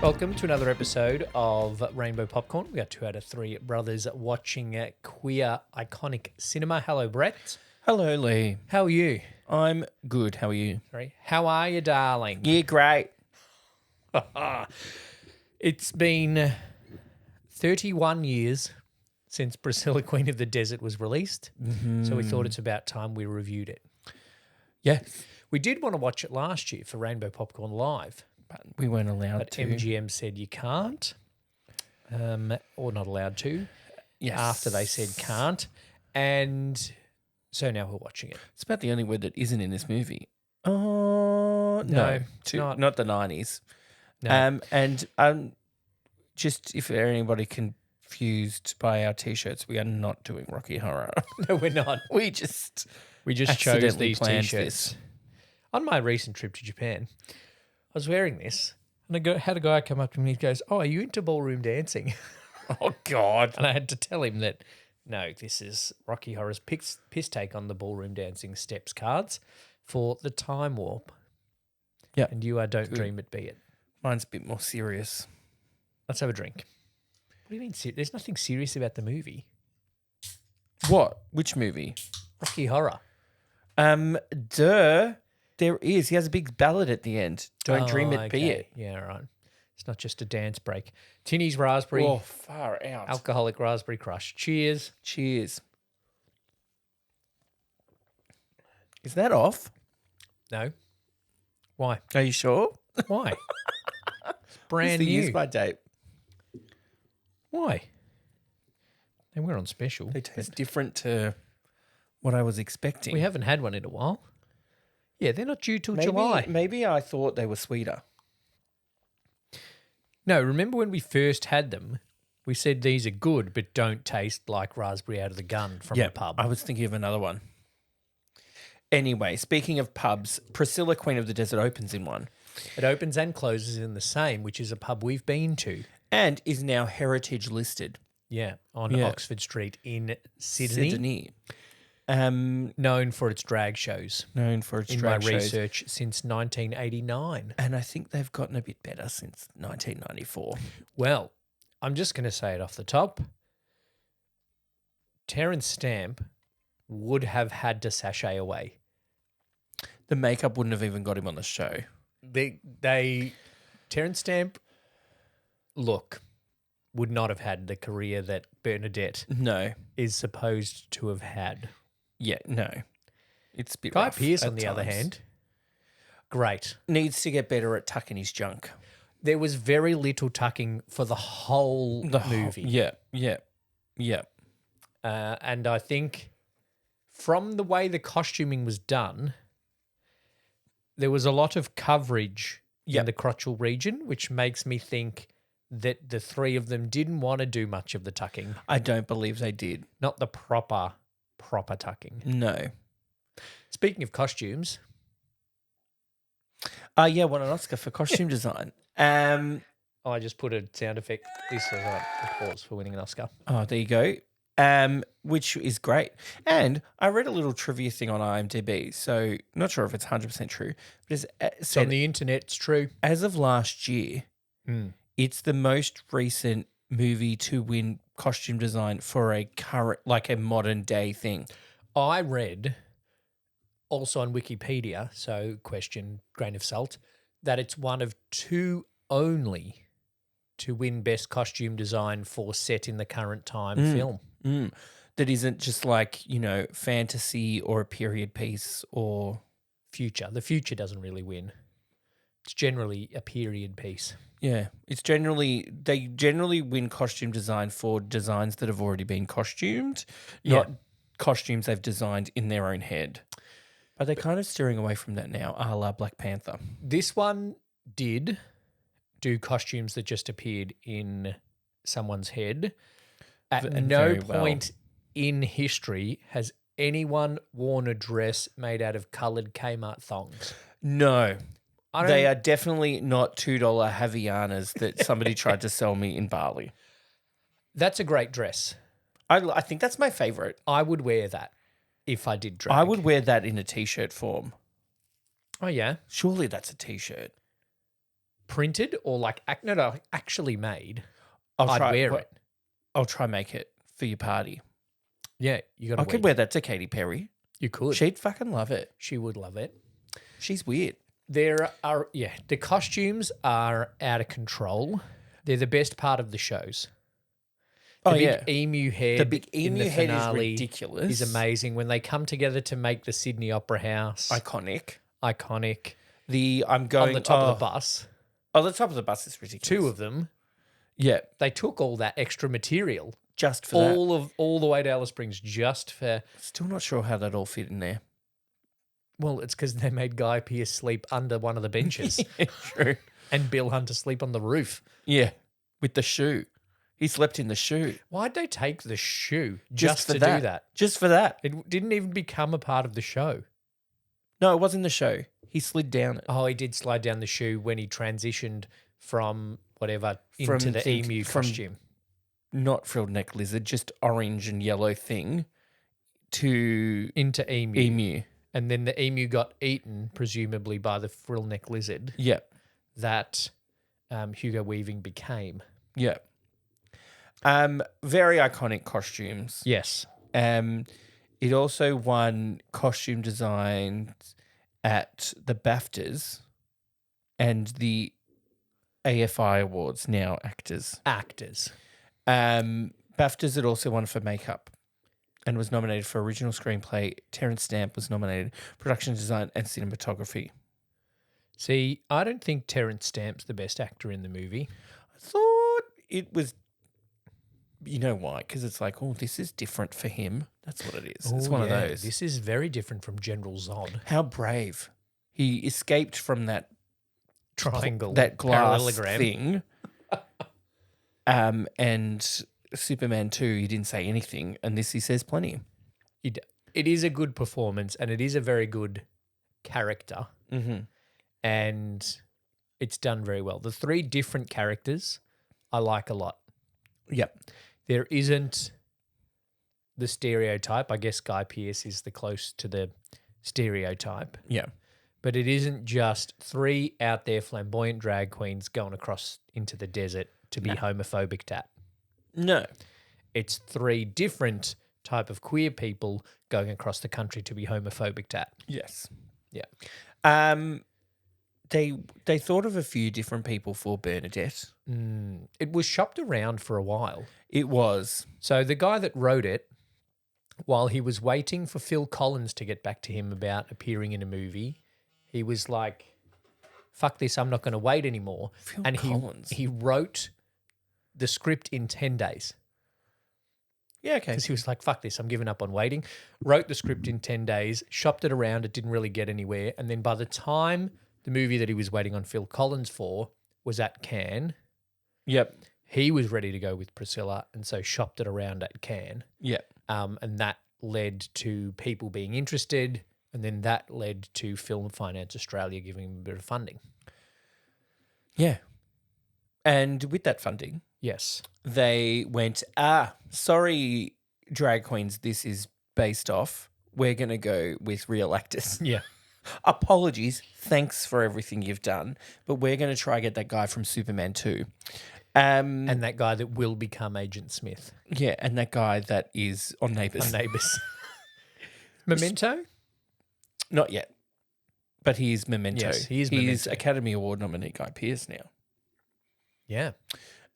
Welcome to another episode of Rainbow Popcorn. We got 2 out of 3 brothers watching queer iconic cinema. Hello, Brett. Hello, Lee. How are you? I'm good. How are you? Sorry. How are you, darling? Yeah, great. It's been 31 years since Priscilla, Queen of the Desert was released. So we thought it's about time we reviewed it. Yeah, We did want to watch it last year for Rainbow Popcorn Live, but we weren't allowed but to. MGM said you can't, or not allowed to, Yes. after they said can't. And so now we're watching it. It's about the only word that isn't in this movie. Oh, no. it's not. Not the 90s. No. And just if anybody confused by our T-shirts, we are not doing Rocky Horror. No, we're not. we just chose accidentally these planned T-shirts. this. On my recent trip to Japan, I was wearing this, and had a guy come up to me and he goes, "Oh, are you into ballroom dancing?" Oh, God. And I had to tell him that, no, this is Rocky Horror's piss take on the ballroom dancing steps cards for the time warp. Yeah. And you are Don't Dream It, Be It. Mine's a bit more serious. Let's have a drink. What do you mean? There's nothing serious about the movie. What? Which movie? Rocky Horror. Duh. There is. He has a big ballad at the end. Don't dream it, be okay. it. Yeah, right. It's not just a dance break. Tinny's Raspberry. Oh, far out. Alcoholic Raspberry Crush. Cheers. Cheers. Is that off? No. Why? Are you sure? Why? It's brand What's the new. use by date? Why? They were on special. They taste different to what I was expecting. We haven't had one in a while. Yeah, they're not due till maybe, July. Maybe I thought they were sweeter. No, remember when we first had them, we said these are good but don't taste like raspberry out of the gun from a pub. I was thinking of another one. Anyway, speaking of pubs, Priscilla, Queen of the Desert opens in one. It opens and closes in the same, which is a pub we've been to. And is now heritage listed. Yeah, on Oxford Street in Sydney. Known for its drag shows. Known for its In drag my shows. research since 1989. And I think they've gotten a bit better since 1994. Well, I'm just going to say it off the top. Terence Stamp would have had to sashay away. The makeup wouldn't have even got him on the show. Terence Stamp, look, would not have had the career that Bernadette No. is supposed to have had. Yeah, no. It's a bit Guy rough Pearce, at on the other times. hand, great. Needs to get better at tucking his junk. There was very little tucking for the whole movie. Yeah. And I think from the way the costuming was done, there was a lot of coverage in the crotchal region, which makes me think that the three of them didn't want to do much of the tucking. I don't believe they did. Not the proper tucking. No. Speaking of costumes, Yeah, won an Oscar for costume design. I just put a sound effect. This is applause for winning an Oscar. Oh, there you go. Which is great. And I read a little trivia thing on IMDb, so not sure if it's 100% true, but it's So on the internet, it's true. as of last year, it's the most recent movie to win costume design for a current, like a modern day thing. I read also on Wikipedia, so question, grain of salt, that it's one of 2 only to win best costume design for set in the current time film. That isn't just like, fantasy or a period piece or... Future. The future doesn't really win. It's generally a period piece. Yeah, they generally win costume design for designs that have already been costumed, not costumes they've designed in their own head. But they're kind of steering away from that now, a la Black Panther. This one did do costumes that just appeared in someone's head. At no point in history has anyone worn a dress made out of coloured Kmart thongs. No. They are definitely not $2 Havianas that somebody tried to sell me in Bali. That's a great dress. I think that's my favourite. I would wear that if I did drag. I would wear that in a T-shirt form. Oh, yeah? Surely that's a T-shirt. printed or like actually made, I'll I'd try wear what- it. I'll try make it for your party. Yeah, you got I to could wear that to Katy Perry. You could. She'd fucking love it. She would love it. She's weird. There are, the costumes are out of control. They're the best part of the shows. The big emu head. The big in emu the head finale is ridiculous. Is amazing when they come together to make the Sydney Opera House Iconic. iconic. I'm going On the top of the bus, Oh, the top of the bus is ridiculous. two of them. Yeah, They took all that extra material, just for that. all the way to Alice Springs, just for. Still not sure how that all fit in there. Well, it's because they made Guy Pearce sleep under one of the benches True. and Bill Hunter sleep on the roof. Yeah, with the shoe. He slept in the shoe. Why'd they take the shoe Just just for to that. do that? Just for that. It didn't even become a part of the show. No, it wasn't the show. He slid down it. Oh, he did slide down the shoe when he transitioned from whatever From into the the- emu from- costume. Not frilled neck lizard, just orange and yellow thing to Into emu. emu. And then the emu got eaten, presumably by the frill neck lizard Yeah, that Hugo Weaving became. yeah. Very iconic costumes. Yes. It also won costume design at the BAFTAs and the AFI Awards, now actors. BAFTAs it also won for makeup and was nominated for original screenplay. Terence Stamp was nominated production design and cinematography. See, I don't think Terence Stamp's the best actor in the movie. I thought it was, you know why? Because it's like, oh, this is different for him. That's what it is. It's Oh, one yeah, of those. This is very different from General Zod. How brave. He escaped from that Triangle. that glass parallelogram. thing. And Superman 2, he didn't say anything. And this he says plenty. It is a good performance and it is a very good character. Mm-hmm. And it's done very well. The three different characters I like a lot. Yep. There isn't the stereotype. I guess Guy Pearce is the close to the stereotype. Yeah. But it isn't just three out there flamboyant drag queens going across into the desert to be homophobic tat. No. It's three different type of queer people going across the country to be homophobic tat. Yes. Yeah. They thought of a few different people for Bernadette. It was shopped around for a while. It was. So the guy that wrote it, while he was waiting for Phil Collins to get back to him about appearing in a movie, he was like, fuck this, I'm not going to wait anymore. Phil and Collins. he wrote the script in 10 days. Yeah, okay. Because he was like, fuck this, I'm giving up on waiting. Wrote the script in 10 days, shopped it around, it didn't really get anywhere. And then by the time the movie that he was waiting on Phil Collins for was at Cannes, Yep. he was ready to go with Priscilla and so shopped it around at Cannes. Yep. And that led to people being interested, and then that led to Film Finance Australia giving him a bit of funding. Yeah. And with that funding, Yes. they went, sorry, drag queens, this is based off. We're going to go with real actors. Yeah. Apologies. Thanks for everything you've done. But we're going to try get that guy from Superman 2. And that guy that will become Agent Smith Yeah, and that guy that is on Neighbours. on Neighbours. Memento? Not yet. But he is Memento. Yes, he is He's Memento. Academy Award nominee Guy Pearce now. Yeah.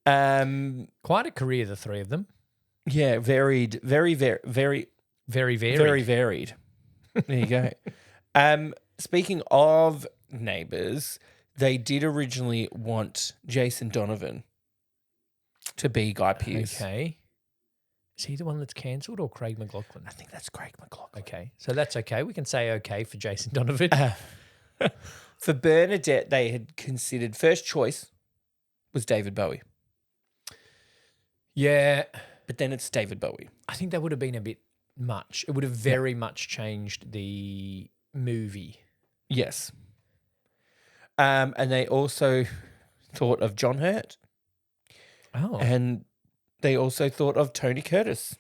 Um, Quite a career, the three of them. yeah, varied, very, very, Very varied. very varied. There you go. Speaking of Neighbours, they did originally want Jason Donovan to be Guy Pearce. Okay. Is he the one that's cancelled or Craig McLaughlin? I think that's Craig McLaughlin. Okay. So that's okay. We can say okay for Jason Donovan. For Bernadette, they had considered first choice was David Bowie, Yeah. but then it's David Bowie. I think that would have been a bit much. It would have very much changed the movie. Yes. And they also thought of John Hurt, Oh. and they also thought of Tony Curtis,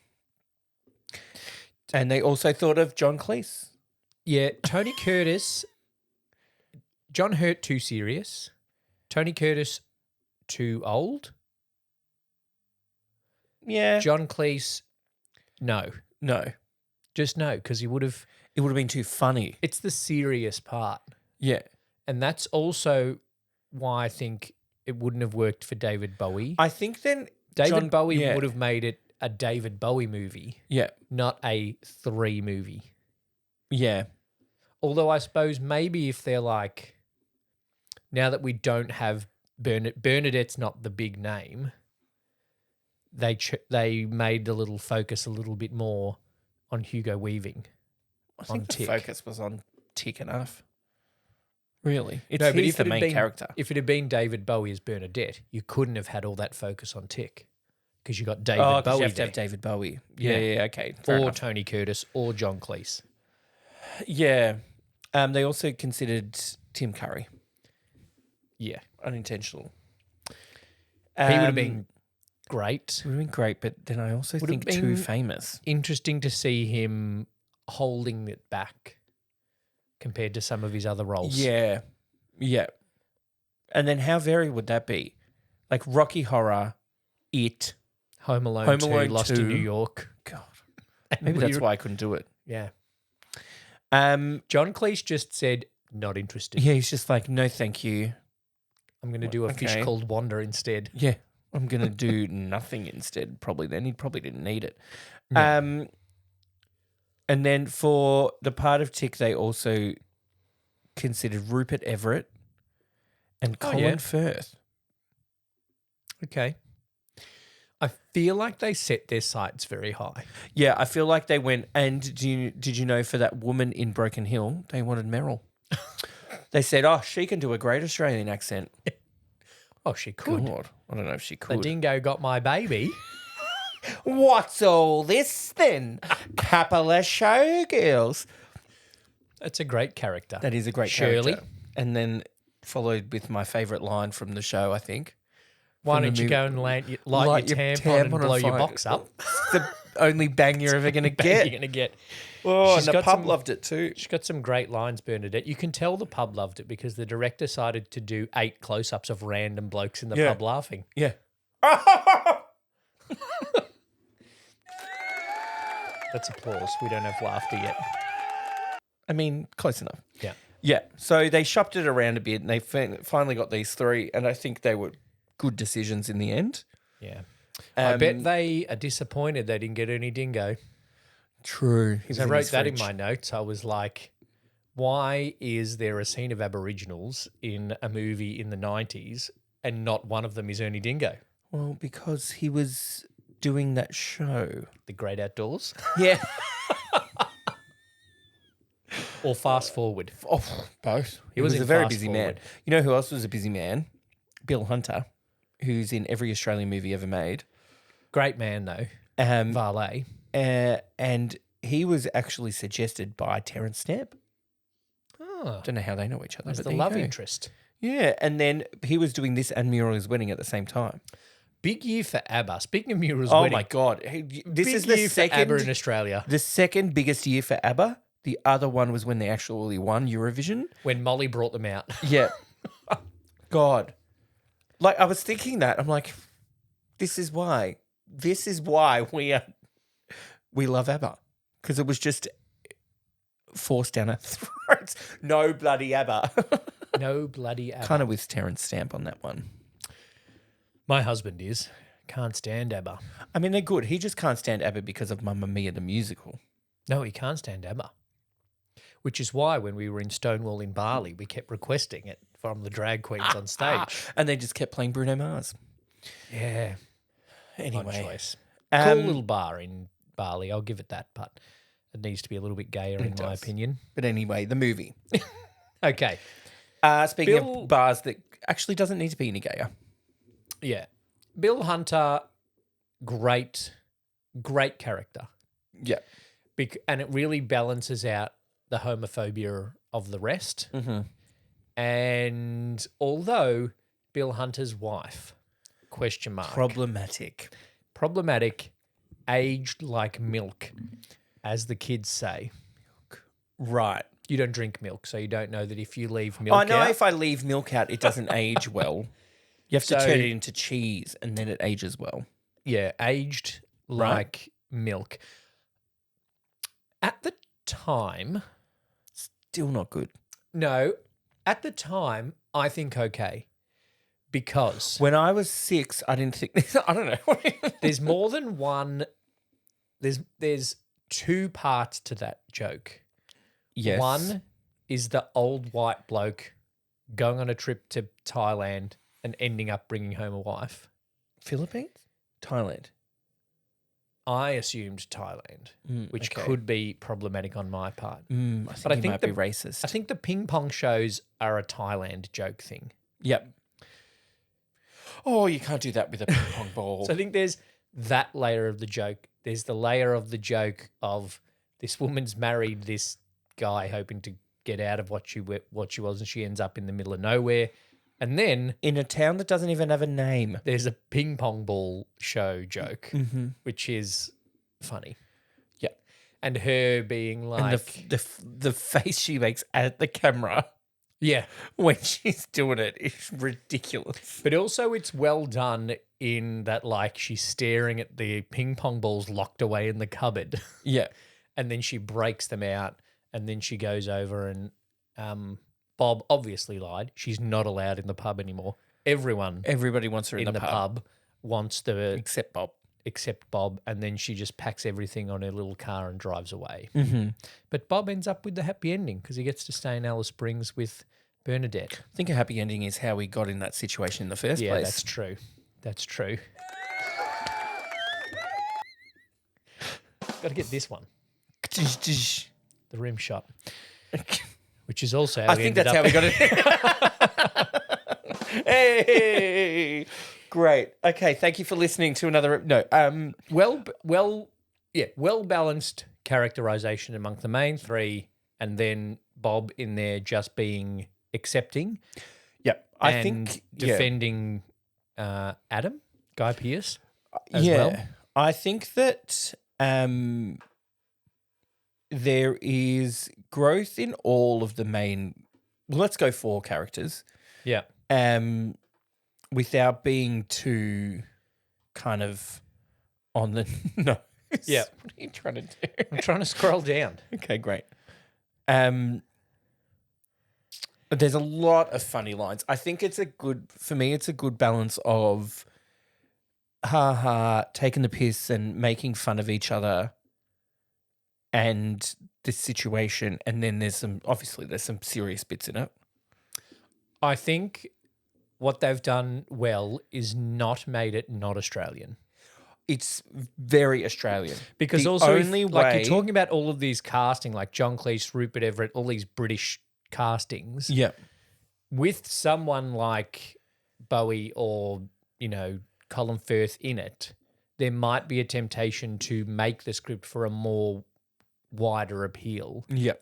and they also thought of John Cleese. Yeah, Tony Curtis, John Hurt too serious. Tony Curtis, too old. Yeah. John Cleese, no. No. Just no, because he would have... It would have been too funny. It's the serious part. Yeah. And that's also why I think it wouldn't have worked for David Bowie. I think then David Bowie would have made it a David Bowie movie, Yeah. not a 3 movie. Yeah. Although I suppose maybe if they're like, now that we don't have Bernadette's not the big name, they made the little focus a little bit more on Hugo Weaving. I think the Tick. focus was on Tick enough. Really? No, but He's the main character. If it had been David Bowie as Bernadette, you couldn't have had all that focus on Tick because you got David Bowie you have to there. have David Bowie. Yeah, okay. Fair Or enough. Tony Curtis or John Cleese. Yeah. They also considered Tim Curry. Yeah. Unintentional. He would have been great. Would have been great, but then I also think been too famous. Interesting to see him holding it back compared to some of his other roles. Yeah. Yeah. And then how varied would that be? Like Rocky Horror, It. Home Alone 2, Lost 2. in New York. God. Maybe that's why I couldn't do it. Yeah. John Cleese just said, not interested. Yeah, he's just like, no, thank you. I'm going to do a fish called Wanda instead. Yeah, I'm going to do nothing instead, probably then. He probably didn't need it. No. And then for the part of Tick, they also considered Rupert Everett and Colin Firth. Okay. I feel like they set their sights very high. Yeah, I feel like they went, and did you know for that woman in Broken Hill, they wanted Meryl. They said, oh, she can do a great Australian accent. Oh, she could. God, I don't know if she The could. dingo got my baby. What's all this then? Couple of showgirls. That's a great character. That is a great Shirley. character. And then followed with my favourite line from the show, I think. Why From the don't you movie- go and light your tampon and blow your box up? It's the only bang you're ever going to You're get. going to get. Oh, She's and the got pub some- loved it too. She's got some great lines, Bernadette. You can tell the pub loved it because the director decided to do 8 close-ups of random blokes in the pub laughing. Yeah. That's applause. We don't have laughter yet. I mean, close enough. Yeah. Yeah. So they shopped it around a bit and they finally got these 3, and I think they were good decisions in the end. Yeah. I bet they are disappointed they didn't get any dingo. True. Because I wrote that in my notes. I was like, why is there a scene of Aboriginals in a movie in the 90s and not one of them is Ernie Dingo? Well, because he was doing that show. The Great Outdoors? Yeah. Or Fast Forward? Oh, both. He was was in a very Fast busy Forward. man. You know who else was a busy man? Bill Hunter, who's in every Australian movie ever made. Great man, though. Valet. And he was actually suggested by Terence Stamp. Oh, Don't know how they know each other. that's but the there you love go. interest. Yeah, and then he was doing this and Muriel's Wedding at the same time. Big year for ABBA. Speaking of Muriel's Oh Wedding. my God. This big is the year for ABBA in second, Australia. the second biggest year for ABBA. The other one was when they actually won Eurovision. When Molly brought them out. Yeah. God. Like, I was thinking that. I'm like, this is why. This is why we love ABBA. Because it was just forced down our throats. No bloody ABBA. No bloody ABBA. Kind of with Terence Stamp on that one. My husband is. Can't stand ABBA. I mean, they're good. He just can't stand ABBA because of Mamma Mia, the musical. No, he can't stand ABBA. Which is why when we were in Stonewall in Bali, we kept requesting it from the drag queens on stage. And they just kept playing Bruno Mars. Yeah. Anyway. Odd choice. Cool little bar in Bali, I'll give it that, but it needs to be a little bit gayer in my opinion. But anyway, the movie. Okay. Speaking Bill- of bars that actually doesn't need to be any gayer. Yeah. Bill Hunter, great character. Yeah. And it really balances out the homophobia of the rest. Mm-hmm. And although Bill Hunter's wife, question mark, problematic, aged like milk, as the kids say. Right. You don't drink milk, so you don't know that if you leave milk I know out. if I leave milk out, it doesn't age well. You have to So- turn it into cheese and then it ages well. Yeah, aged Right. like milk. At the time, Still not good. no, at the time, I think okay. Because When I was 6, I didn't think this. I don't know. there's more than one. There's two parts to that joke. Yes. One is the old white bloke going on a trip to Thailand and ending up bringing home a wife. Philippines? Thailand. I assumed Thailand, which okay. could be problematic on my part. I think But I he think might be racist. I think the ping pong shows are a Thailand joke thing. Yep. Oh, you can't do that with a ping pong ball. So I think there's that layer of the joke. There's the layer of the joke of this woman's married this guy hoping to get out of what she was, and she ends up in the middle of nowhere. And then in a town that doesn't even have a name. there's a ping pong ball show joke, which is funny. Yeah. And her being like, And the face she makes at the camera yeah. when she's doing it is ridiculous. But also it's well done in that, like, she's staring at the ping pong balls locked away in the cupboard. Yeah. And then she breaks them out, and then she goes over and Bob obviously lied. She's not allowed in the pub anymore. Everybody wants her in in the pub. wants to Except Bob. except Bob, and then she just packs everything on her little car and drives away. Mm-hmm. But Bob ends up with the happy ending because he gets to stay in Alice Springs with Bernadette. I think a happy ending is how we got in that situation in the first Yeah, place. that's true. That's true. Got to get this one, the rim shot, which is also how I think that's how we got it. Hey, great. Okay, thank you for listening to another. well balanced characterization among the main three, and then Bob in there just being accepting. Yep. I and think defending Adam, Guy Pearce, as well. I think that there is growth in all of the main. Well, let's go 4 characters. Yeah. Without being too kind of on the nose. Yeah. What are you trying to do? I'm trying to scroll down. Okay, great. There's a lot of funny lines. I think it's a good balance of taking the piss and making fun of each other and this situation, and then there's some serious bits in it. I think what they've done well is not made it not Australian. It's very Australian. Because the also, only like, way, you're talking about all of these casting, like John Cleese, Rupert Everett, all these British castings. yeah, With someone like Bowie or, Colin Firth in it, there might be a temptation to make the script for a more wider appeal. yeah,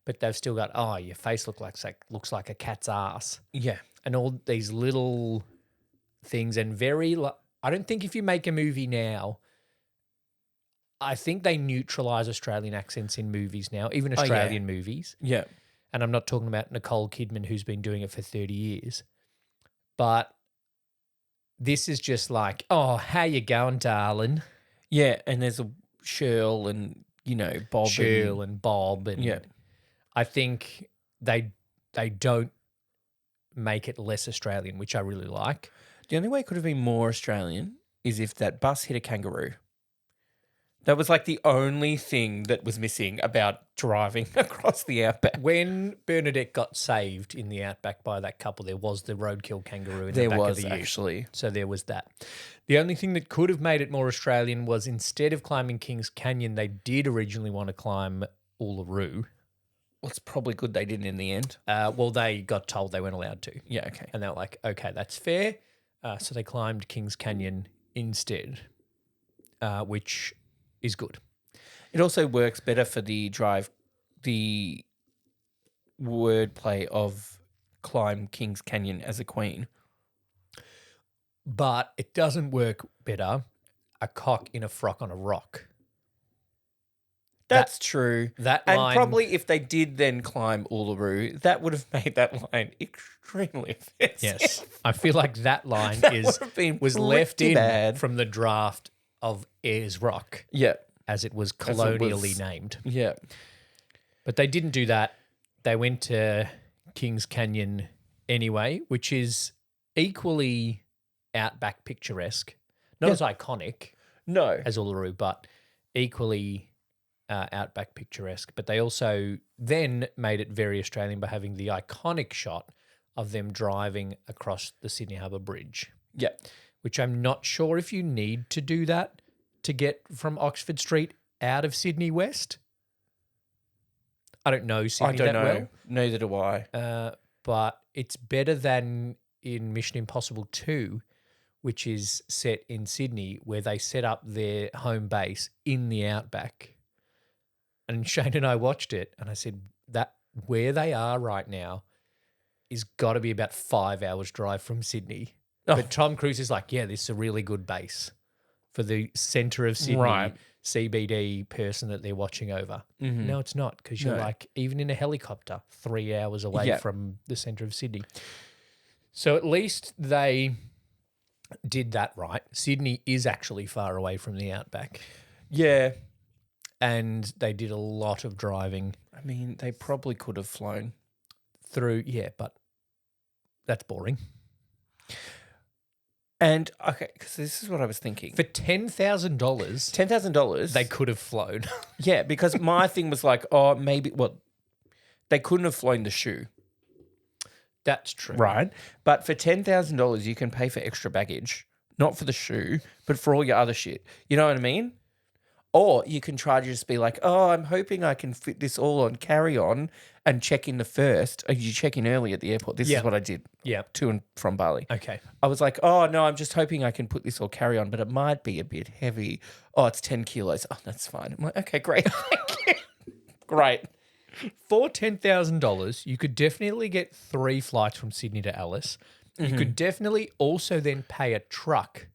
But they've still got, your face looks like a cat's ass. yeah. And all these little things, and I don't think if you make a movie now, I think they neutralise Australian accents in movies now, even Australian movies. Yeah. And I'm not talking about Nicole Kidman, who's been doing it for 30 years. But this is just like, how you going, darling? Yeah, and there's a Shirl and, Bob. Shirl and Bob. And Yeah. I think they don't make it less Australian, which I really like. The only way it could have been more Australian is if that bus hit a kangaroo. That was like the only thing that was missing about driving across the outback. When Bernadette got saved in the outback by that couple, there was the roadkill kangaroo in the back of the ute. Actually. So there was that. The only thing that could have made it more Australian was instead of climbing Kings Canyon, they did originally want to climb Uluru. Well, it's probably good they didn't in the end. Well, they got told they weren't allowed to. Yeah, okay. And they were like, okay, that's fair. So they climbed Kings Canyon instead, which is good. It also works better for the wordplay of climb King's Canyon as a queen. But it doesn't work better, a cock in a frock on a rock. That's true. That and line, probably if they did then climb Uluru, that would have made that line extremely offensive. yes, I feel like that line That would have been was left pretty in bad. from the draft of Ayers Rock, Yeah. as it was colonially was. named. Yeah. But they didn't do that. They went to Kings Canyon anyway, which is equally outback picturesque. Not as iconic No. as Uluru, but equally outback picturesque. But they also then made it very Australian by having the iconic shot of them driving across the Sydney Harbour Bridge, Yeah. which I'm not sure if you need to do that to get from Oxford Street out of Sydney West. I don't know Sydney I don't that know. Neither do I. well, but it's better than in Mission Impossible 2, which is set in Sydney, where they set up their home base in the outback. And Shane and I watched it, and I said that where they are right now is got to be about 5 hours drive from Sydney. Oh. But Tom Cruise is like, yeah, this is a really good base for the centre of Sydney Right. CBD person that they're watching over. No, it's not, because you're No. like, even in a helicopter, 3 hours away Yeah. from the centre of Sydney. So at least they did that right. Sydney is actually far away from the outback. Yeah. And they did a lot of driving I mean, they probably could have flown. through, but that's boring. And, okay, because this is what I was thinking. For $10,000, $10,000. they could have flown. Yeah, because my thing was like, oh, maybe, they couldn't have flown the shoe. That's true. Right. But for $10,000, you can pay for extra baggage, not for the shoe, but for all your other shit. You know what I mean? Or you can try to just be like, oh, I'm hoping I can fit this all on carry-on and check in the first. You check in early at the airport. This is what I did Yeah. to and from Bali. Okay. I was like, oh, no, I'm just hoping I can put this all carry-on, but it might be a bit heavy. Oh, it's 10 kilos. Oh, that's fine. I'm like, okay, great. Thank you. Great. For $10,000, you could definitely get 3 flights from Sydney to Alice. You could definitely also then pay a truck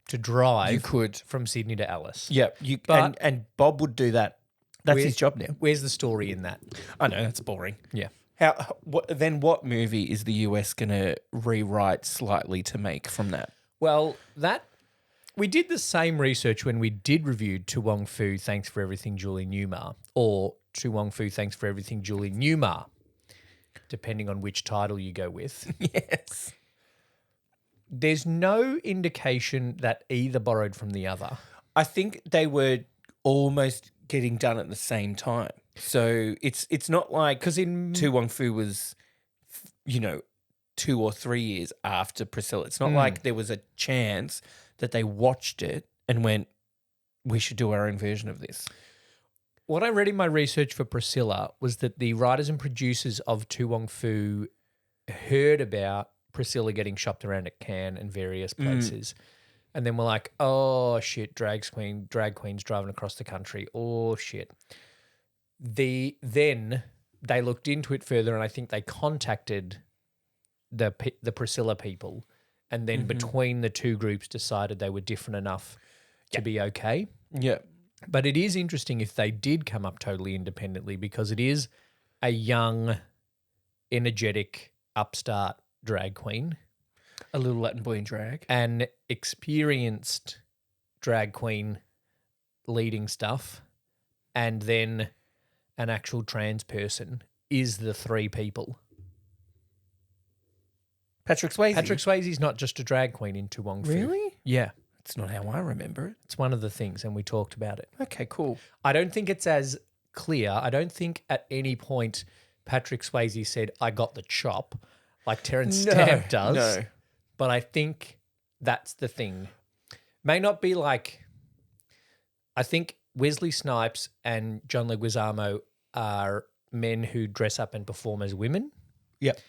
to drive You could. from Sydney to Alice. Yeah, But- and Bob would do that. That's Where- his job now. Where's the story in that? I know, that's boring. Yeah. What movie is the US going to rewrite slightly to make from that? Well, we did the same research when we did review To Wong Fu, Thanks for Everything, Julie Newmar, or To Wong Fu, Thanks for Everything, Julie Newmar, depending on which title you go with. Yes. There's no indication that either borrowed from the other. I think they were almost getting done at the same time. So it's not like Because in Tu Wong Fu was, 2 or 3 years after Priscilla. It's not like there was a chance that they watched it and went, we should do our own version of this. what I read in my research for Priscilla was that the writers and producers of Tu Wong Fu heard about Priscilla getting shopped around at Cannes and various places. And then we're like, oh, shit, drag queens driving across the country. Oh, shit. Then they looked into it further, and I think they contacted the Priscilla people, and then between the two groups decided they were different enough to be okay. Yeah. But it is interesting if they did come up totally independently, because it is a young, energetic, upstart drag queen. A little Latin boy in drag. An experienced drag queen leading stuff, and then an actual trans person is the 3 people. Patrick Swayze. Patrick Swayze's not just a drag queen in Tu Wong Fu. Really? Yeah. That's not how I remember it. It's one of the things, and we talked about it. Okay, cool. I don't think it's as clear. I don't think at any point Patrick Swayze said, I got the chop, like Terrence Stamp does. No. But I think that's the thing. May not be like, I think Wesley Snipes and John Leguizamo are men who dress up and perform as women. Yep.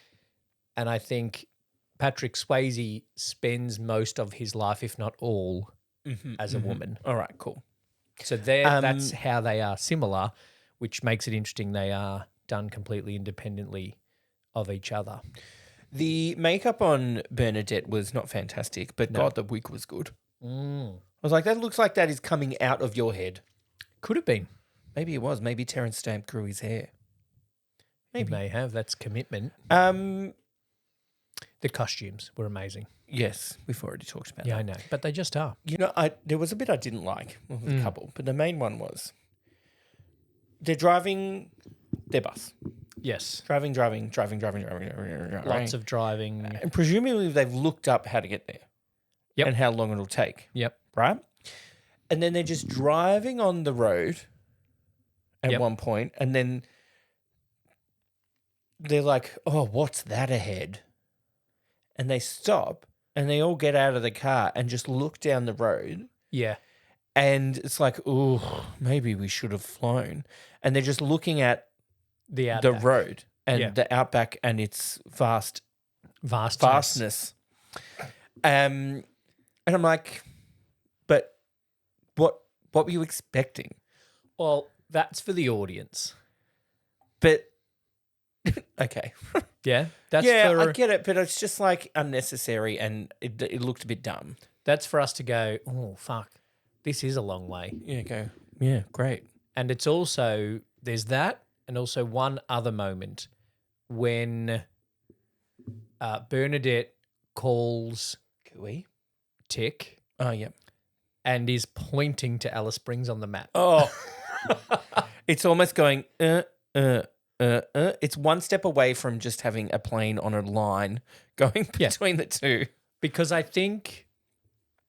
And I think Patrick Swayze spends most of his life, if not all, as a woman. All right, cool. So that's how they are similar, which makes it interesting. They are done completely independently of each other. The makeup on Bernadette was not fantastic, but God, the wig was good. I was like, that looks like that is coming out of your head. Could have been. Maybe it was. Maybe Terence Stamp grew his hair. He may have. That's commitment. Um, The costumes were amazing. yes, we've already talked about Yeah, that. I know. But they just are. You know, there was a bit I didn't like. Well, a couple, but the main one was they're driving their bus. Yes. Driving. Lots of driving. And presumably they've looked up how to get there. Yep. And how long it'll take. Yep. Right? And then they're just driving on the road at Yep. one point, and then they're like, oh, what's that ahead? And they stop and they all get out of the car and just look down the road. Yeah. And it's like, oh, maybe we should have flown. And they're just looking at The the outback. road and Yeah. the outback and its Vastness. vastness. And I'm like, but what were you expecting? Well, that's for the audience. But okay. Yeah. That's yeah, for I get it, but it's just like unnecessary and it looked a bit dumb. that's for us to go, oh fuck. This is a long way. Yeah, go. Yeah, great. And it's also there's that and also one other moment when Bernadette calls Cooey. Tick Oh, yeah. and is pointing to Alice Springs on the map. Oh. It's almost going, It's one step away from just having a plane on a line going between the two. Because I think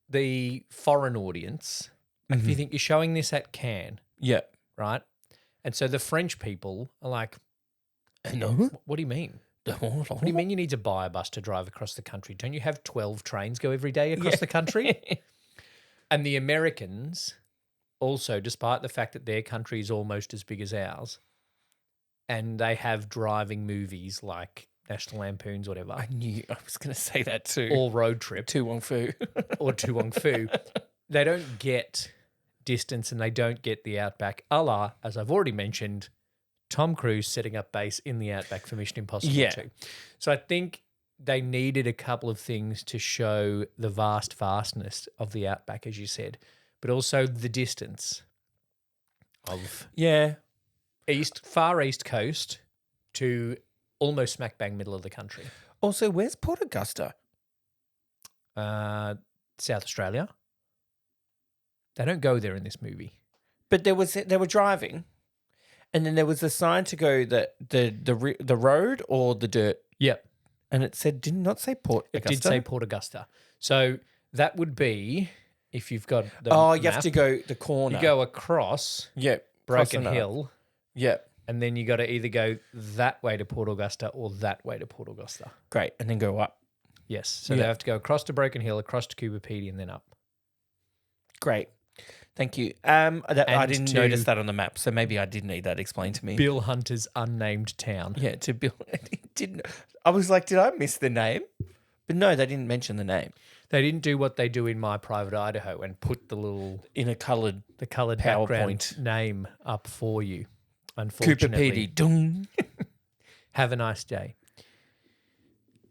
the foreign audience, if you think you're showing this at Cannes, Yeah. right? And so the French people are like, No. what do you mean? What do you mean you need to buy a bus to drive across the country? Don't you have 12 trains go every day across the country? And the Americans also, despite the fact that their country is almost as big as ours, and they have driving movies like National Lampoon's, whatever, I knew I was going to say that too. or Road Trip, Tu Wong Fu. or Tu Wong Fu, they don't get distance and they don't get the outback. A la, as I've already mentioned, Tom Cruise setting up base in the outback for Mission Impossible 2. So I think they needed a couple of things to show the vastness of the outback, as you said, but also the distance of Yeah. far east coast to almost smack bang middle of the country. Also, where's Port Augusta? South Australia. They don't go there in this movie. But they were driving, and then there was a sign to go the road or the dirt, Yep. and it did not say Port It Augusta. did say Port Augusta. So that would be, if you've got the you map, have to go the corner. you go across Yep. Broken crossing up. Hill, Yep. and then you got to either go that way to Port Augusta or that way to Port Augusta. Great, and then go up. Yes. So Yeah. they have to go across to Broken Hill, across to Coober Pedy, and then up. Great. Thank you. I didn't to- notice that on the map, so maybe I did need that explained to me. Bill Hunter's unnamed town. Yeah, to Bill. Didn't. I was like, did I miss the name? But no, they didn't mention the name They didn't do what they do in My Private Idaho and put the coloured coloured PowerPoint background name up for you. Cooper Unfortunately, Pedy. Dung. have a nice day.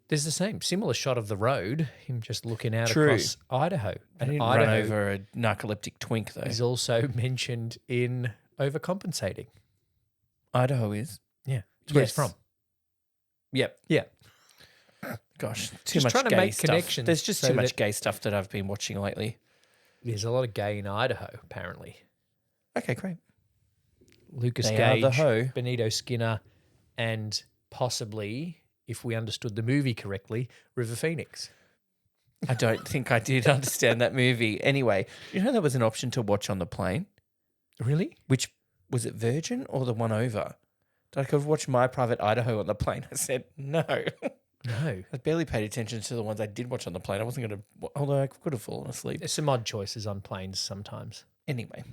There's the similar shot of the road, him just looking out True. across Idaho. I And didn't Idaho run over a narcoleptic twink though. is also mentioned in Overcompensating. Idaho is. Yeah. It's where he's Yes. from. Yep. Yeah. Gosh, too Just much trying to gay make stuff. connections There's just so too much that- gay stuff that I've been watching lately. There's a lot of gay in Idaho, apparently. Okay, great. Lucas They are Gage, the hoe. Benito Skinner, and possibly, if we understood the movie correctly, River Phoenix. I don't think I did understand that movie. Anyway, you know there was an option to watch on the plane. Really? Which was it, Virgin or the one over? I could watch My Private Idaho on the plane. I said no. No. I barely paid attention to the ones I did watch on the plane. I wasn't going to, although I could have fallen asleep. There's some odd choices on planes sometimes. Anyway,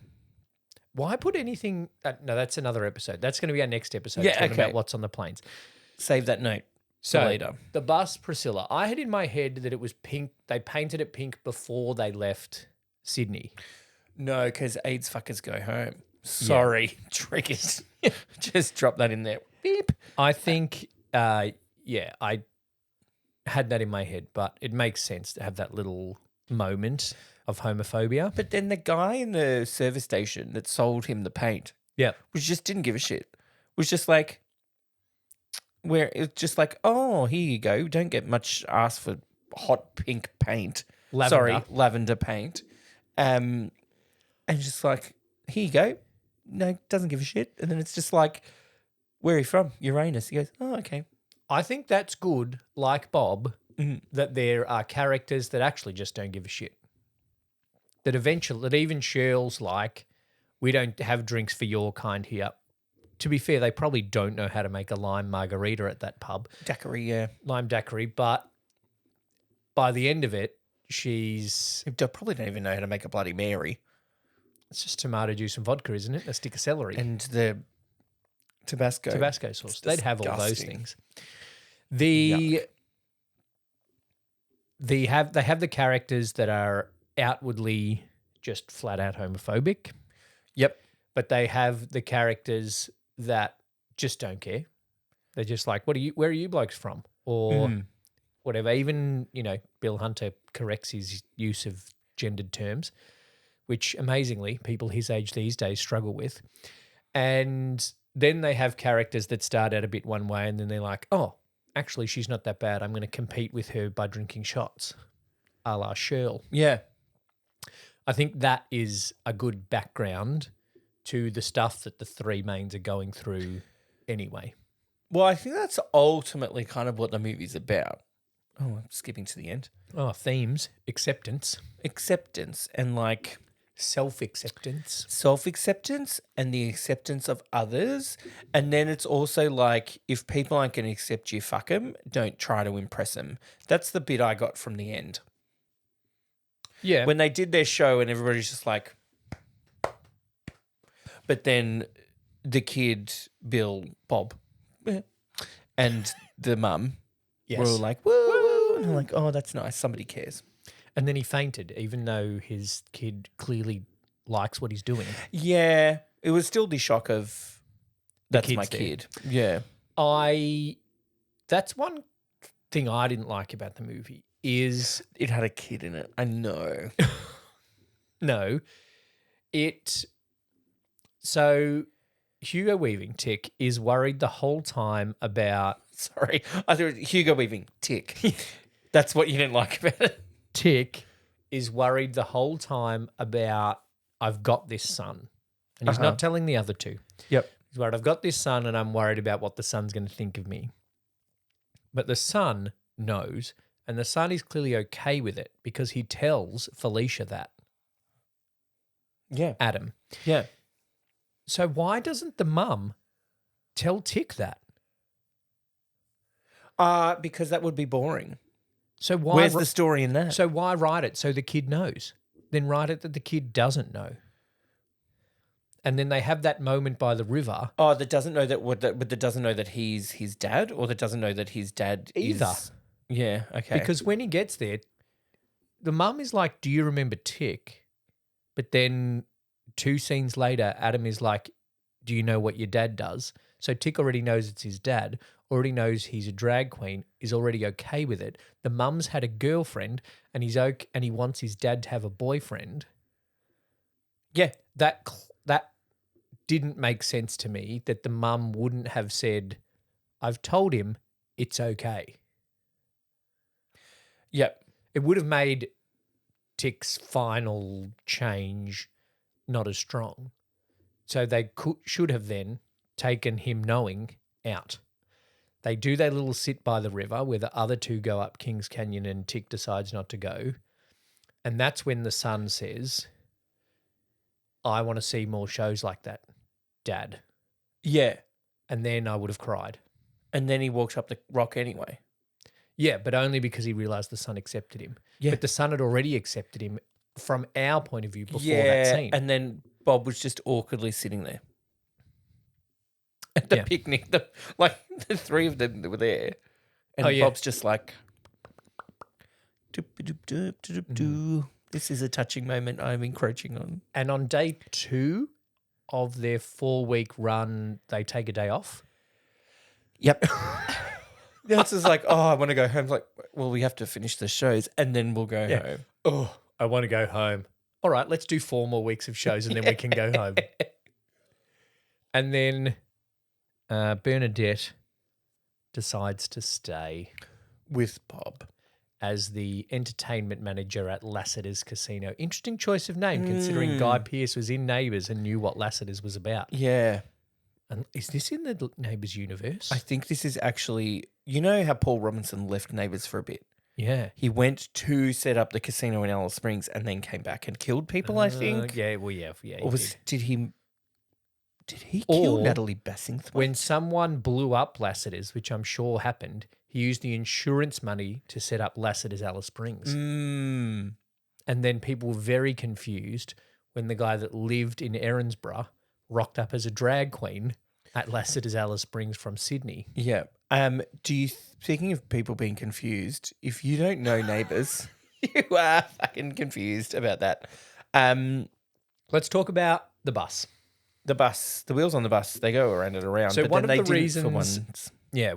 Why put anything? No, that's another episode. That's going to be our next episode. Yeah, talking okay. about what's on the planes. save that note So for later. the bus, Priscilla. I had in my head that it was pink. They painted it pink before they left Sydney. No, because AIDS fuckers go home. Sorry, triggers. Just drop that in there. Beep. I think, I had that in my head, but it makes sense to have that little moment of homophobia. But then the guy in the service station that sold him the paint Yeah. which just didn't give a shit. Was just like, where it's just like, oh, here you go. Don't get much asked for hot pink paint. Lavender. Lavender paint. And just like, here you go. No, doesn't give a shit. And then it's just like, where are you from? Uranus. He goes, oh, okay. I think that's good, like Bob, Mhm. that there are characters that actually just don't give a shit. That even Shirl's like, we don't have drinks for your kind here. To be fair, they probably don't know how to make a lime margarita at that pub. Daiquiri, yeah. Lime daiquiri, but by the end of it, They probably don't even know how to make a Bloody Mary. it's just tomato juice and vodka, isn't it? A stick of celery. And the Tabasco. Tabasco sauce. They'd have all those disgusting. things. They have the characters that are outwardly just flat out homophobic. Yep. But they have the characters that just don't care. They're just like, where are you blokes from? Or whatever. Even, Bill Hunter corrects his use of gendered terms, which amazingly people his age these days struggle with. And then they have characters that start out a bit one way and then they're like, oh, actually she's not that bad. I'm going to compete with her by drinking shots, a la Shirl. Yeah. I think that is a good background to the stuff that the three mains are going through anyway. Well, I think that's ultimately kind of what the movie's about. Oh, I'm skipping to the end. Oh, themes, acceptance, And like self-acceptance. self-acceptance and the acceptance of others. And then it's also like, if people aren't going to accept you, fuck them. Don't try to impress them. That's the bit I got from the end. Yeah. When they did their show and everybody's just like, but then the kid, Bob, and the mum yes. were all like, woo, woo. And I'm like, oh, that's nice. Somebody cares. And then he fainted, even though his kid clearly likes what he's doing. Yeah. It was still the shock of, that's my kid's kid. Yeah. That's one thing I didn't like about the movie is It had a kid in it. I know. no, so Hugo Weaving, Tick, is worried the whole time about Sorry. I thought it was Hugo Weaving, Tick. That's what you didn't like about it. Tick is worried the whole time about I've got this son. And he's not telling the other two. Yep. He's worried I've got this son and I'm worried about what the son's going to think of me. But the son knows, and the son is clearly okay with it because he tells Felicia that. Yeah. Adam. Yeah. So why doesn't the mum tell Tick that? Because that would be boring. So why? Where's the story in that? So why write it so the kid knows? Then write it that the kid doesn't know. And then they have that moment by the river. Oh, that doesn't know that doesn't know that he's his dad, or that doesn't know that his dad Either. is. Yeah. Okay. Because when he gets there, the mum is like, "Do you remember Tick?" But then 2 scenes later, Adam is like, "Do you know what your dad does?" So Tick already knows it's his dad, already knows he's a drag queen, is already okay with it. The mum's had a girlfriend and he's okay, and he wants his dad to have a boyfriend. yeah. That didn't make sense to me, that the mum wouldn't have said, "I've told him it's okay." Yep. It would have made Tick's final change not as strong. So they should have then taken him knowing out. They do their little sit by the river where the other two go up Kings Canyon and Tick decides not to go. And that's when the son says, "I want to see more shows like that, Dad." Yeah. And then I would have cried. And then he walks up the rock anyway. Yeah, but only because he realised the son accepted him. Yeah. But the son had already accepted him from our point of view before Yeah. that scene. And then Bob was just awkwardly sitting there at the Yeah. picnic. The three of them that were there, and Oh, yeah. Bob's just like, "Doop-a-doop-doop-doop-doop-doo. This is a touching moment I'm encroaching on." And on day 2 of their 4-week run, they take a day off. Yep. It's just like, oh, I want to go home. It's like, well, we have to finish the shows and then we'll go home. Oh, I want to go home. All right, let's do 4 more weeks of shows and then we can go home. And then Bernadette decides to stay With Bob. as the entertainment manager at Lassiter's Casino. Interesting choice of name, considering Guy Pearce was in Neighbours and knew what Lassiter's was about. Yeah. And is this in the Neighbours universe? I think this is actually, you know how Paul Robinson left Neighbours for a bit? Yeah. He went to set up the casino in Alice Springs and then came back and killed people, I think. Yeah, well, yeah. Or did he kill Natalie Bassingthwaight? When someone blew up Lassiter's, which I'm sure happened, he used the insurance money to set up Lassiter's Alice Springs. Mm. And then people were very confused when the guy that lived in Erinsborough rocked up as a drag queen at Lassiter's Alice Springs from Sydney. Yeah. Speaking of people being confused, if you don't know Neighbours, you are fucking confused about that. Let's talk about the bus. The wheels on the bus, they go around and around. So but one then of the they didn't reasons, for once.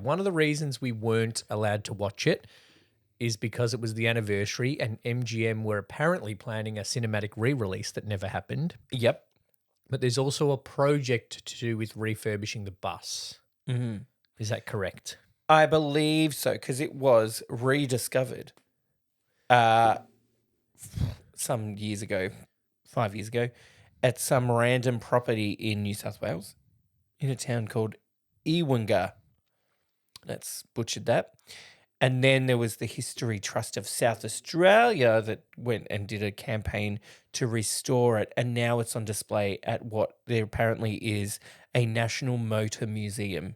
one of the reasons we weren't allowed to watch it is because it was the anniversary and MGM were apparently planning a cinematic re-release that never happened. Yep. But there's also a project to do with refurbishing the bus. Mm-hmm. Is that correct? I believe so, because it was rediscovered some years ago, 5 years ago, at some random property in New South Wales, in a town called Ewinga. Let's butchered that. And then there was the History Trust of South Australia that went and did a campaign to restore it. And now it's on display at what there apparently is a National Motor Museum.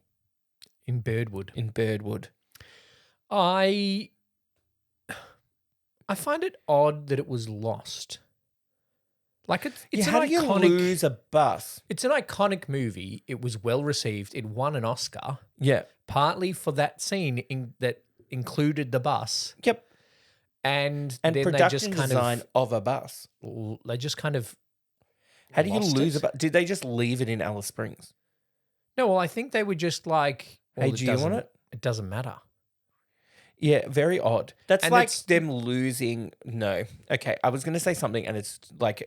In Birdwood. I find it odd that it was lost. Like it's how an do you iconic. lose a bus? It's an iconic movie. It was well received. It won an Oscar, Yeah. partly for that scene that included the bus. Yep. And And then production they just design of a bus. They just kind of. How do you lost lose it. a bus? Did they just leave it in Alice Springs? No, well, I think they were just like, well, Hey, do you want it? It doesn't matter. Yeah, very odd. That's And like it's- them losing. No. Okay, I was going to say something and it's like,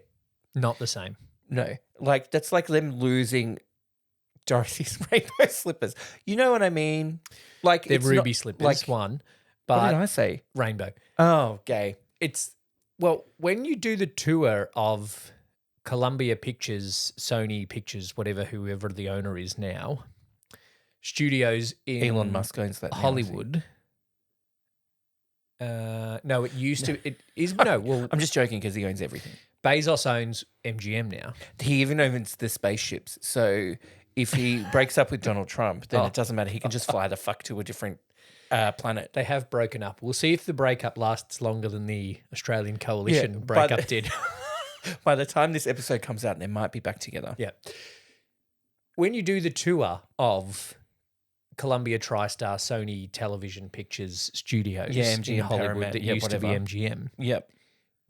Not the same. no. Like, that's like them losing Dorothy's rainbow slippers. You know what I mean? Like, They're it's ruby not, slippers, like, one, what did but I say? rainbow. Oh, gay. Well, when you do the tour of Columbia Pictures, Sony Pictures, whoever the owner is now, studios in Elon Musk owns that now, Hollywood. No, it used to. It is no. Well, I'm just joking because he owns everything. Bezos owns MGM now. He even owns the spaceships. So if he breaks up with Donald Trump, then it doesn't matter. He can just fly the fuck to a different planet. They have broken up. We'll see if the breakup lasts longer than the Australian coalition breakup did. By the time this episode comes out, they might be back together. Yeah. When you do the tour of Columbia TriStar Sony Television Pictures studios Yeah, MGM in Hollywood Paramount, that yeah, used to be whatever. MGM, Yep.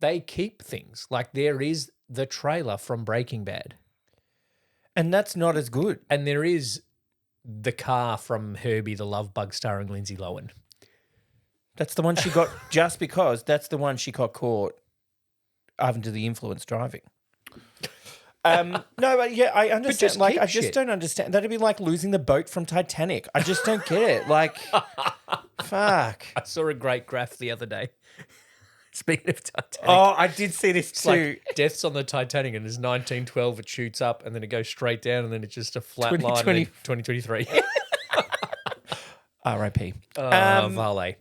they keep things. Like there is the trailer from Breaking Bad. And that's not as good. And there is the car from Herbie the Love Bug starring Lindsay Lohan. That's the one she got just because that's the one she got caught under the influence driving. No, but yeah, I understand. just Like, keep I just shit. don't understand. That'd be like losing the boat from Titanic. I just don't get it. Like, fuck. I saw a great graph the other day. Speaking of Titanic. Oh, I did see this It's too. like deaths on the Titanic, and it's 1912. It shoots up, and then it goes straight down, and then it's just a flat line. 2020. And then 2023. R.I.P. Vale.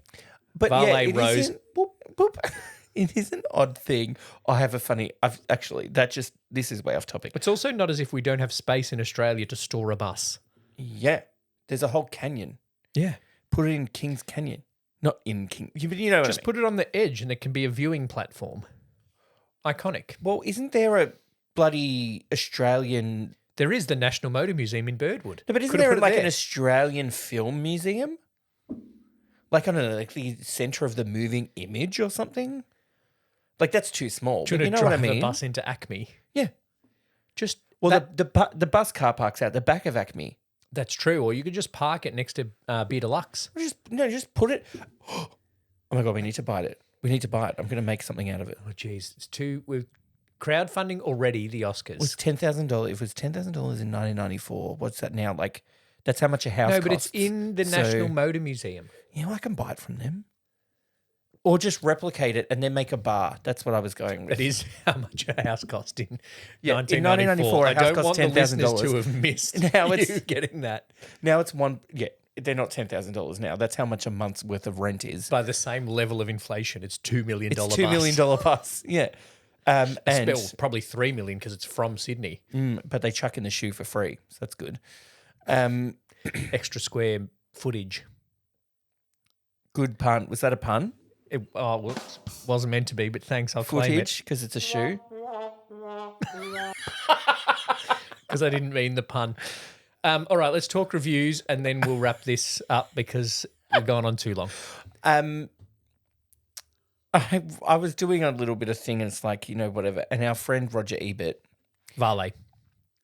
But Valet yeah, it Rose. isn't- boop, boop. It is an odd thing. I have a funny. This is way off topic. It's also not as if we don't have space in Australia to store a bus. Yeah, there's a whole canyon. Yeah. Put it in Kings Canyon, not in King. But you know what Just I mean. put it on the edge, and it can be a viewing platform. Iconic. Well, isn't there a bloody Australian? There is the National Motor Museum in Birdwood. No, but isn't Could've there put it like there. an Australian film museum? Like, I don't know, like the center of the moving image or something. Like, that's too small. Do But you you know drive what I mean? a bus into Acme? Yeah. Just Well, the bus car park's out the back of Acme. that's true. Or you could just park it next to Beer Deluxe. Just put it. Oh my god, we need to buy it. We need to buy it. I'm going to make something out of it. Oh, geez. We're crowdfunding already the Oscars. Was $10,000. If it was $10,000 in 1994, what's that now? Like, that's how much a house costs. No, but it's in the National Motor Museum. Yeah, well, I can buy it from them. Or just replicate it and then make a bar. That's what I was going with. That is how much a house cost in Yeah, 1994. in 1994, a I house don't cost want the listeners $10,000. to have missed Now you it's- getting that. Now it's one. Yeah, they're not $10,000 now. That's how much a month's worth of rent is. By the same level of inflation, it's $2 million It's $2 million bus. Yeah. And probably $3 million because it's from Sydney. but they chuck in the shoe for free, so that's good. Extra square footage. Good pun. Was that a pun? It wasn't meant to be, but thanks. I'll claim it Footage because it's a shoe. because I didn't mean the pun. All right, let's talk reviews and then we'll wrap this up because we've gone on too long. I was doing a little bit of thing and it's like, whatever. And our friend Roger Ebert, Vale.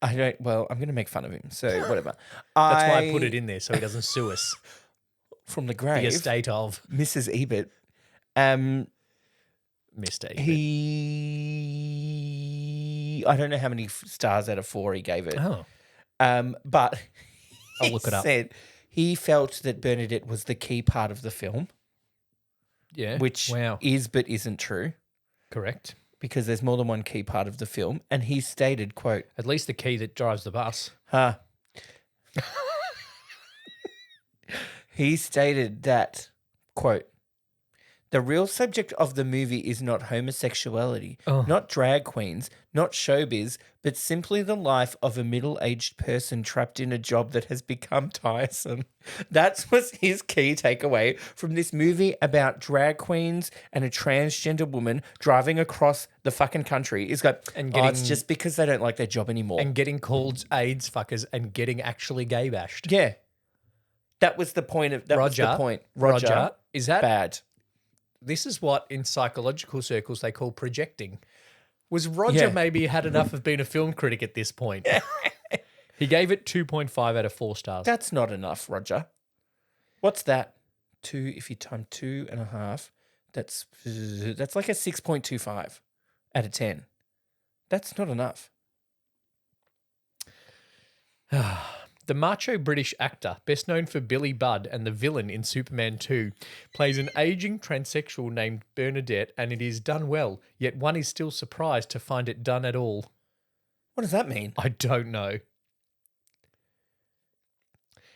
I'm going to make fun of him. So whatever. That's why I put it in there so he doesn't sue us. From the The grave, estate of Mrs. Ebert. Mr. Ebert. I don't know how many stars out of 4 he gave it. Oh, But I'll look it up. said he felt that Bernadette was the key part of the film, yeah. which is but isn't true Correct. because there's more than one key part of the film. And he stated, quote, At least the key that drives the bus. He stated that, quote, the real subject of the movie is not homosexuality, not drag queens, not showbiz, but simply the life of a middle-aged person trapped in a job that has become tiresome. That was his key takeaway from this movie about drag queens and a transgender woman driving across the fucking country. Is like, it's just because they don't like their job anymore. And getting called AIDS fuckers and getting actually gay bashed. Yeah. That was the point of was the point. Roger, is that bad? This is what in psychological circles they call projecting. Was Roger maybe had enough of being a film critic at this point? He gave it 2.5 out of 4 stars. That's not enough, Roger. What's that? 2, if you time 2.5, that's like a 6.25 out of 10. That's not enough. The macho British actor, best known for Billy Budd and the villain in Superman 2, plays an aging transsexual named Bernadette, and it is done well, yet one is still surprised to find it done at all. What does that mean? I don't know.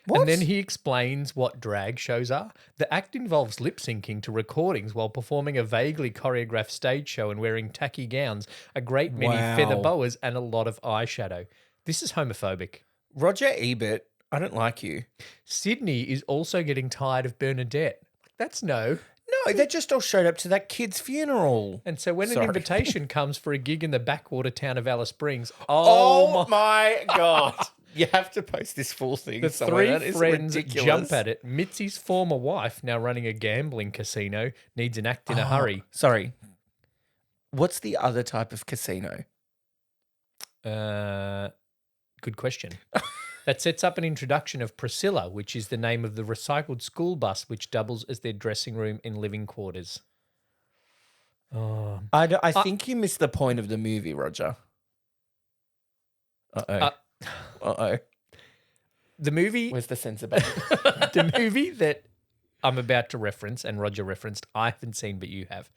What? And then he explains what drag shows are. The act involves lip syncing to recordings while performing a vaguely choreographed stage show and wearing tacky gowns, a great many feather boas, and a lot of eyeshadow. This is homophobic. Roger Ebert, I don't like you. Sydney is also getting tired of Bernadette. That's no. No, they just all showed up to that kid's funeral. And so when an invitation comes for a gig in the backwater town of Alice Springs, oh my God. You have to post this full thing. The somewhere. three friends jump at it. Mitzi's former wife, now running a gambling casino, needs an act in a hurry. Sorry. What's the other type of casino? Good question. That sets up an introduction of Priscilla, which is the name of the recycled school bus, which doubles as their dressing room in living quarters. I think you missed the point of the movie, Roger. Uh-oh. The movie... Where's the censor button? The movie that I'm about to reference, and Roger referenced, I haven't seen, but you have.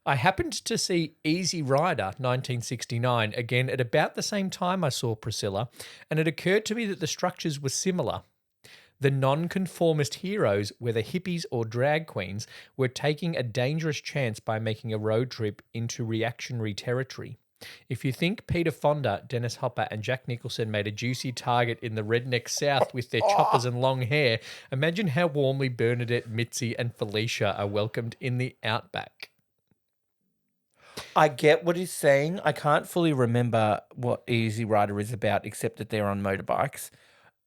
I happened to see Easy Rider 1969 again at about the same time I saw Priscilla, and it occurred to me that the structures were similar. The nonconformist heroes, whether hippies or drag queens, were taking a dangerous chance by making a road trip into reactionary territory. If you think Peter Fonda, Dennis Hopper, and Jack Nicholson made a juicy target in the redneck South with their choppers and long hair, imagine how warmly Bernadette, Mitzi, and Felicia are welcomed in the outback. I get what he's saying. I can't fully remember what Easy Rider is about, except that they're on motorbikes.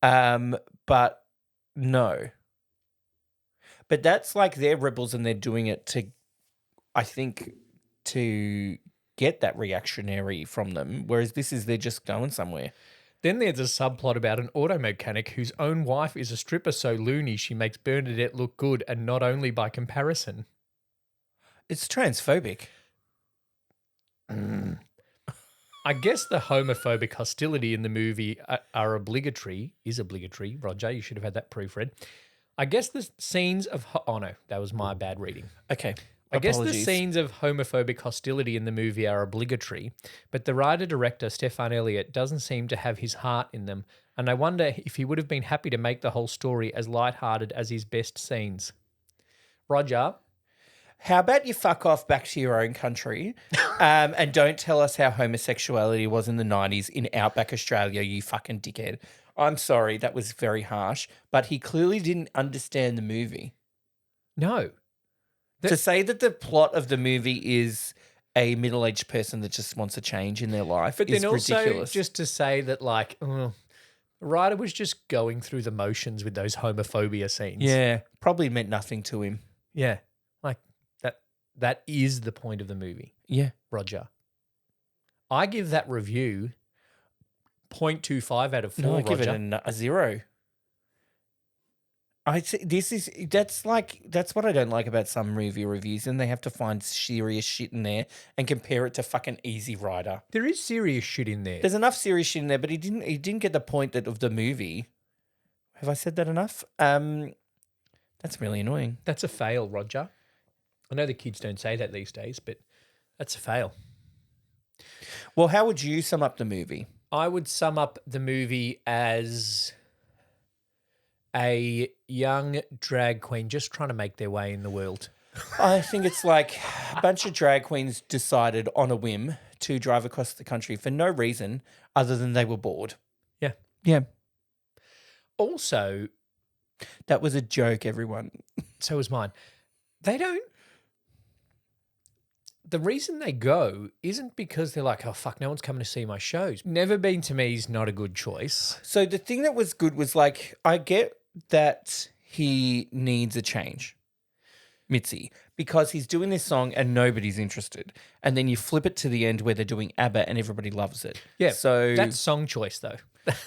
But no. But that's like they're rebels and they're doing it to, I think, to get that reactionary from them. Whereas this is they're just going somewhere. Then there's a subplot about an auto mechanic whose own wife is a stripper so loony she makes Bernadette look good, and not only by comparison. It's transphobic. I guess the homophobic hostility in the movie are obligatory, Roger, you should have had that proofread. I guess the scenes of, oh no, that was my bad reading. Okay. I guess the Apologies. scenes of homophobic hostility in the movie are obligatory, but the writer-director, Stefan Elliott, doesn't seem to have his heart in them, and I wonder if he would have been happy to make the whole story as lighthearted as his best scenes. Roger, How about you fuck off back to your own country and don't tell us how homosexuality was in the 90s in Outback Australia, you fucking dickhead. I'm sorry, that was very harsh, but he clearly didn't understand the movie. no. To say that the plot of the movie is a middle-aged person that just wants a change in their life But is then also ridiculous. just to say that, like, the writer was just going through the motions with those homophobia scenes. Yeah, probably meant nothing to him. Yeah. Like, that is the point of the movie, Yeah. Roger. I give that review 0.25 out of 4, No, I Roger. give it a 0. That's what I don't like about some movie reviews, and they have to find serious shit in there and compare it to fucking Easy Rider. There is serious shit in there. There's enough serious shit in there, but he didn't get the point of the movie. Have I said that enough? That's really annoying. That's a fail, Roger. I know the kids don't say that these days, but that's a fail. Well, how would you sum up the movie? I would sum up the movie as a young drag queen just trying to make their way in the world. I think it's like a bunch of drag queens decided on a whim to drive across the country for no reason other than they were bored. Yeah. Yeah. Also, That was a joke, everyone. so was mine. The reason they go isn't because they're like, oh, fuck, no one's coming to see my shows. Never Been to Me is not a good choice. So the thing that was good was like, I get that he needs a change, Mitzi, because he's doing this song and nobody's interested. And then you flip it to the end where they're doing ABBA and everybody loves it. Yeah, So that's song choice, though.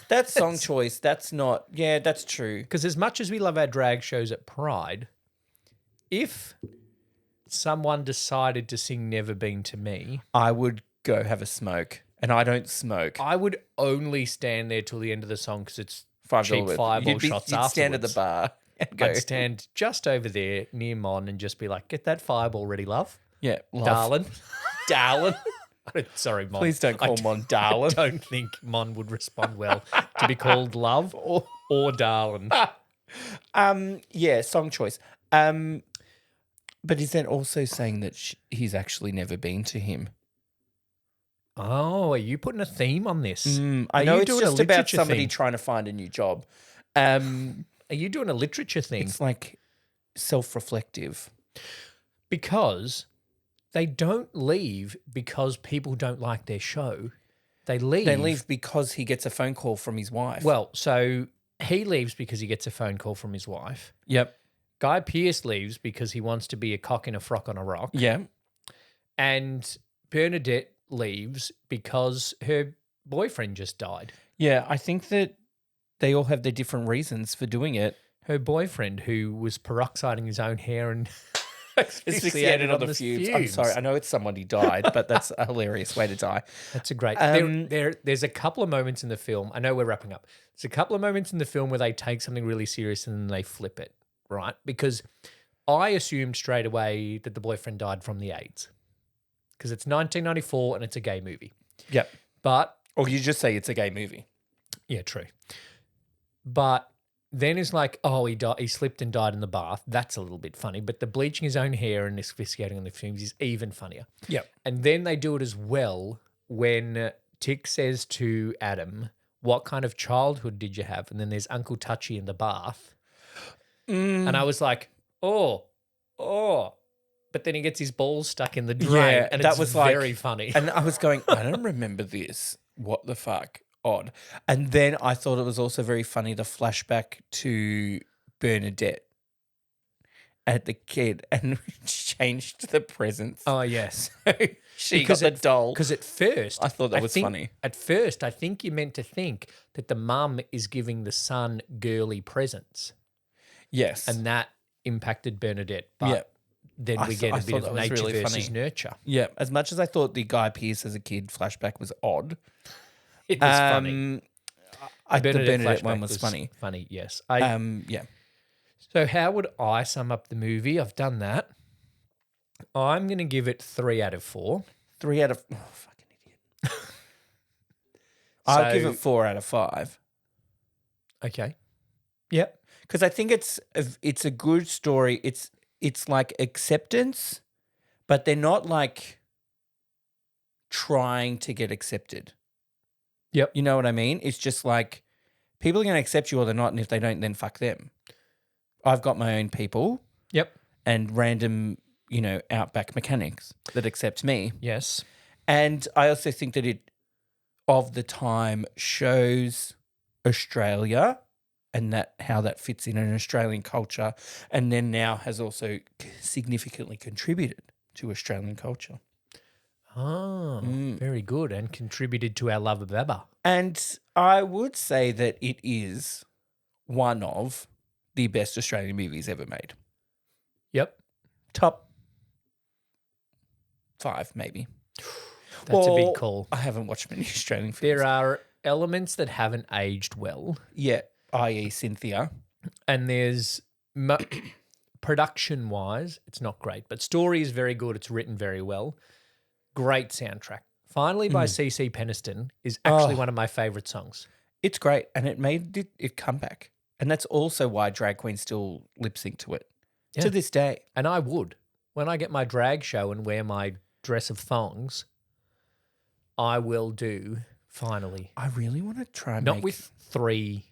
that's song choice. That's not, yeah, that's true. Because as much as we love our drag shows at Pride, if someone decided to sing Never Been to Me, I would go have a smoke. And I don't smoke. I would only stand there till the end of the song because it's $5 cheap worth. fireball shots You'd stand at the afterwards. bar and go, I'd stand just over there near Mon and just be like, get that fireball ready, love. yeah, love. Darling. Darling. Sorry, Mon. Please don't call Mon darling. I don't think Mon would respond well to be called love or darling. Yeah, song choice. But is that also saying that he's actually never been to him? Oh, are you putting a theme on this? I Are know you it's doing a just about literature somebody thing? trying to find a new job. Are you doing a literature thing? It's like self-reflective. Because they don't leave because people don't like their show. They leave. They leave because he gets a phone call from his wife. Well, so he leaves because he gets a phone call from his wife. Yep. Guy Pearce leaves because he wants to be a cock in a frock on a rock. Yeah. And Bernadette leaves because her boyfriend just died. Yeah, I think that they all have their different reasons for doing it. Her boyfriend, who was peroxiding his own hair and Asphyxiated on the fumes. I'm sorry, I know it's somebody died, but that's a hilarious way to die. That's a great. Um, There's a couple of moments in the film. I know we're wrapping up. There's a couple of moments in the film where they take something really serious and then they flip it, right? Because I assumed straight away that the boyfriend died from the AIDS because it's 1994 and it's a gay movie. Yep. But Or you just say it's a gay movie. yeah, true. But then it's like, oh, he slipped and died in the bath. That's a little bit funny. But the bleaching his own hair and asphyxiating on the fumes is even funnier. Yep. And then they do it as well when Tick says to Adam, what kind of childhood did you have? And then there's Uncle Touchy in the bath. And I was like, oh. But then he gets his balls stuck in the drain. Yeah, and that it's was like- very funny. And I was going, I don't remember this. What the fuck? Odd. And then I thought it was also very funny the flashback to Bernadette at the kid and changed the presents. Oh, yes. She Because got the doll. Because at first, I thought that was funny. At first, I think you're meant to think that the mum is giving the son girly presents. Yes. And that impacted Bernadette. But Yeah. then I we th- get I a thought bit that of was nature really versus funny. nurture. Yeah, as much as I thought the Guy Pearce as a kid flashback was odd, It was funny. the Bernadette one flashback was funny. Funny, yes. Yeah. So how would I sum up the movie? I've done that. I'm going to give it 3 out of 4. 3 out of... Oh, fucking idiot. I'll give So- it 4 out of 5. Okay. Yep. Because I think it's a good story. It's like acceptance, but they're not like trying to get accepted. Yep. You know what I mean? It's just like people are going to accept you or they're not, and if they don't, then fuck them. I've got my own people Yep. and random, outback mechanics that accept me. Yes. And I also think that it, of the time, shows Australia and that how that fits in an Australian culture, and then now has also significantly contributed to Australian culture. Oh, very good. And contributed to our love of ABBA. And I would say that it is one of the best Australian movies ever made. Yep. Top 5, maybe. That's a Well, big call. I haven't watched many Australian films. There are elements that haven't aged well. Yeah, i.e. Cynthia. And there's production-wise, it's not great. But story is very good. It's written very well. Great soundtrack. Finally by CC Peniston is actually one of my favourite songs. It's great, and it made it come back. And that's also why drag queens still lip sync to it to this day. And I would. When I get my drag show and wear my dress of thongs, I will do, finally. I really want to try and Not with 3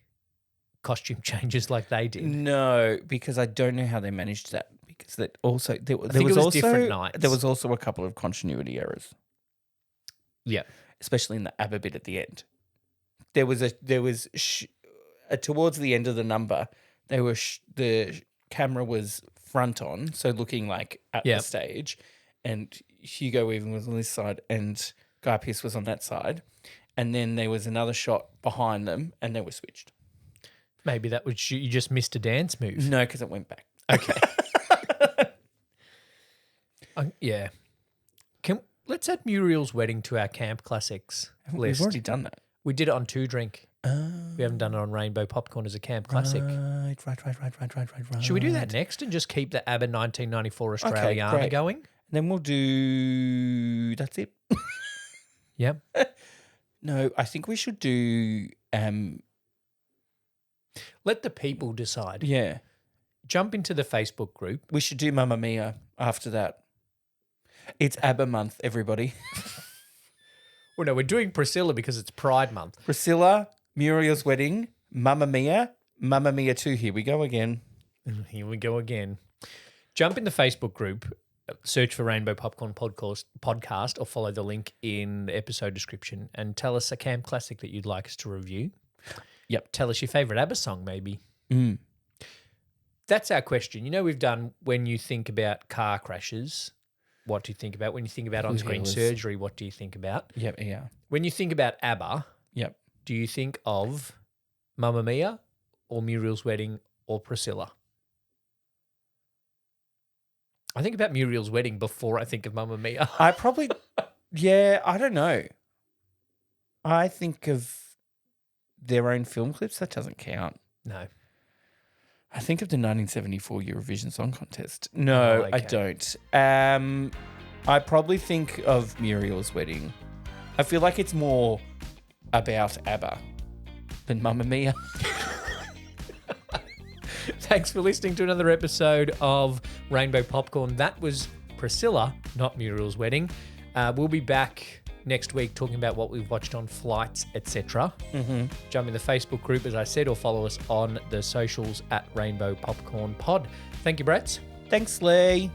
costume changes like they did. No, because I don't know how they managed that. Because that also there think was it was also different nights. There was also a couple of continuity errors, Yeah. especially in the ABBA bit at the end. There was towards the end of the number, the camera was front on, so looking like at the stage, and Hugo Weaving was on this side and Guy Pearce was on that side, and then there was another shot behind them, and they were switched. Maybe that was you just missed a dance move. No, because it went back. Okay. Yeah. Let's add Muriel's Wedding to our camp classics list. We've already done that. We did it on 2 Drink. We haven't done it on Rainbow Popcorn as a camp classic. Right. Should we do that next and just keep the ABBA 1994 Australiana great. going? Then we'll do. That's it. Yep. No, I think we should do. Let the people decide. Yeah, Jump into the Facebook group. we should do Mamma Mia after that. It's ABBA month, everybody. Well, no, we're doing Priscilla because it's Pride Month. Priscilla, Muriel's Wedding, Mamma Mia 2. Here we go again. Here we go again. Jump in the Facebook group, search for Rainbow Popcorn Podcast, or follow the link in the episode description and tell us a camp classic that you'd like us to review. Yep. Tell us your favourite ABBA song, maybe. Mm. That's our question. We've done when you think about car crashes, what do you think about? When you think about on-screen surgery, what do you think about? Yep, yeah. When you think about ABBA, Yep. do you think of Mamma Mia or Muriel's Wedding or Priscilla? I think about Muriel's Wedding before I think of Mamma Mia. I probably, I don't know. I think of their own film clips. That doesn't count. No. I think of the 1974 Eurovision Song Contest. No, Oh, I okay. don't. I probably think of Muriel's Wedding. I feel like it's more about ABBA than Mamma Mia. Thanks for listening to another episode of Rainbow Popcorn. That was Priscilla, not Muriel's Wedding. We'll be back next week talking about what we've watched on flights, etc. Jump in the Facebook group, as I said, or follow us on the socials at Rainbow Popcorn Pod. Thank you, Brett. Thanks, Lee.